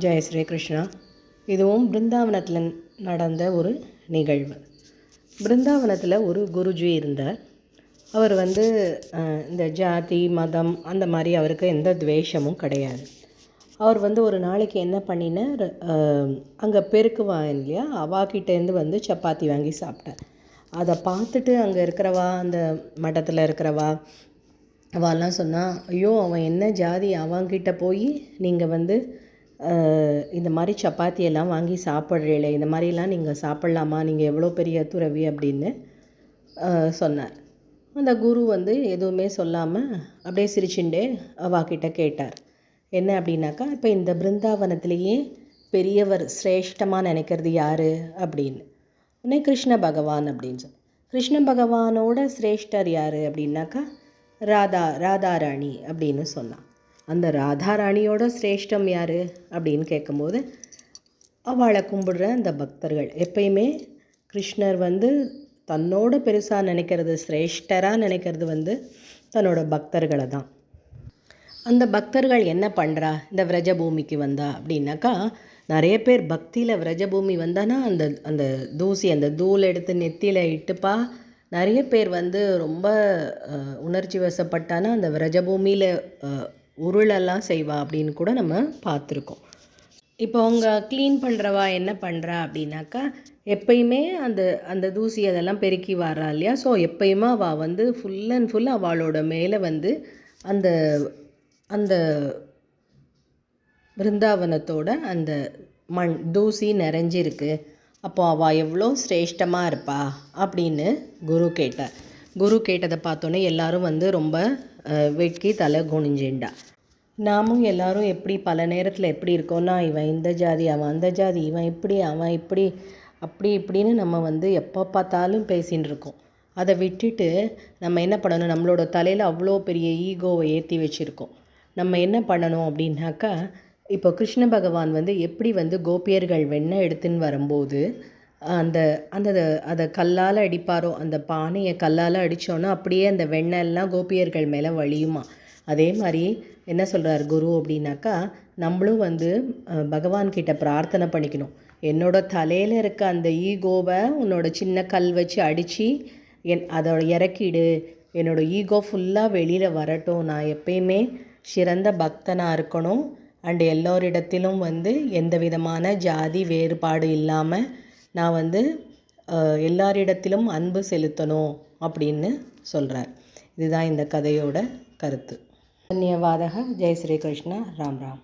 ஜெய் ஸ்ரீ கிருஷ்ணா. இதுவும் பிருந்தாவனத்தில் நடந்த ஒரு நிகழ்வு. பிருந்தாவனத்தில் ஒரு குருஜி இருந்தார். அவர் இந்த ஜாதி மதம் அந்த மாதிரி அவருக்கு எந்த துவேஷமும் கிடையாது. அவர் ஒரு நாளைக்கு என்ன பண்ணினார், அங்கே பெருக்குவான் இல்லையா, அவாக்கிட்டேருந்து சப்பாத்தி வாங்கி சாப்பிட்டார். அதை பார்த்துட்டு அங்கே இருக்கிறவா, அந்த மட்டத்தில் இருக்கிறவா அவெல்லாம் சொன்னால், ஐயோ அவன் என்ன ஜாதி, அவங்கிட்ட போய் நீங்கள் இந்த மாதிரி சப்பாத்தியெல்லாம் வாங்கி சாப்பிட்றீங்களே, இந்த மாதிரிலாம் நீங்கள் சாப்பிட்லாமா, நீங்கள் எவ்வளோ பெரிய துறவி அப்படின்னு சொன்னார். அந்த குரு எதுவுமே சொல்லாமல் அப்படியே சிரிச்சுட்டே அவாக்கிட்ட கேட்டார். என்ன அப்படின்னாக்கா, இப்போ இந்த பிருந்தாவனத்திலேயே பெரியவர் சிரேஷ்டமாக நினைக்கிறது யார் அப்படின்னு. உடனே கிருஷ்ண பகவான் அப்படின்னு சொல்லி, கிருஷ்ண பகவானோட சிரேஷ்டர் யார் அப்படின்னாக்கா ராதாராணி அப்படின்னு சொன்னான். அந்த ராதாராணியோட சிரேஷ்டம் யார் அப்படின்னு கேட்கும்போது, அவளை கும்பிடுற அந்த பக்தர்கள் எப்பயுமே கிருஷ்ணர் தன்னோட பெருசாக நினைக்கிறது, சிரேஷ்டராக நினைக்கிறது தன்னோட பக்தர்களை தான். அந்த பக்தர்கள் என்ன பண்ணுறா, இந்த விரஜபூமிக்கு வந்தா அப்படின்னாக்கா, நிறைய பேர் பக்தியில் விரஜபூமி வந்தானா அந்த அந்த தூசி, அந்த தூள் எடுத்து நெத்தியில் இட்டுப்பா. நிறைய பேர் ரொம்ப உணர்ச்சி வசப்பட்டானா அந்த விரஜபூமியில் உருளெல்லாம் செய்வா அப்படின்னு கூட நம்ம பார்த்துருக்கோம். இப்போ அவங்க க்ளீன் பண்ணுறவா என்ன பண்ணுறா அப்படின்னாக்கா, எப்பயுமே அந்த அந்த தூசி அதெல்லாம் பெருக்கி வரா இல்லையா. ஸோ எப்பயுமே அவள் ஃபுல் அண்ட் ஃபுல் அவளோட மேலே அந்த அந்த பிருந்தாவனத்தோட அந்த மண் தூசி நிறைஞ்சிருக்கு. அப்போது அவள் எவ்வளோ சிரேஷ்டமாக இருப்பா அப்படின்னு குரு கேட்டார். குரு கேட்டதை பார்த்தோன்னே எல்லோரும் ரொம்ப வெட்கி தலை குனிஞ்சிண்டா. நாமும் எல்லோரும் எப்படி பல நேரத்தில் எப்படி இருக்கோன்னா, இவன் இந்த ஜாதி, அவன் அந்த ஜாதி, இவன் இப்படி அவன் இப்படி அப்படி இப்படின்னு நம்ம எப்போ பார்த்தாலும் பேசின்னு இருக்கோம். அதை விட்டுட்டு நம்ம என்ன பண்ணணும், நம்மளோட தலையில் அவ்வளோ பெரிய ஈகோவை ஏற்றி வச்சுருக்கோம். நம்ம என்ன பண்ணணும் அப்படின்னாக்கா, இப்போ கிருஷ்ண பகவான் எப்படி கோபியர்கள் வெண்ணெய் எடுத்துன்னு வரும்போது அந்த அந்த அதை கல்லால் அடிப்பாரோ, அந்த பானையை கல்லால் அடித்தோன்னா அப்படியே அந்த வெண்ணெய்லாம் கோபியர்கள் மேலே வழியுமா. அதே மாதிரி என்ன சொல்கிறார் குரு அப்படின்னாக்கா, நம்மளும் பகவான்கிட்ட பிரார்த்தனை பண்ணிக்கணும். என்னோட தலையில் இருக்க அந்த ஈகோவை உன்னோட சின்ன கல் வச்சு அடித்து அதோட இறக்கிடு, என்னோடய ஈகோ ஃபுல்லாக வெளியில் வரட்டும், நான் எப்பயுமே சிறந்த பக்தனாக இருக்கணும், அண்டு எல்லோரிடத்திலும் எந்த விதமான ஜாதி வேறுபாடு இல்லாமல் நான் எல்லாரிடத்திலும் அன்பு செலுத்தணும் அப்படின்னு சொல்கிறார். இதுதான் இந்த கதையோட கருத்து. தன்யவாதக. ஜெய் ஸ்ரீ கிருஷ்ணா. ராம் ராம்.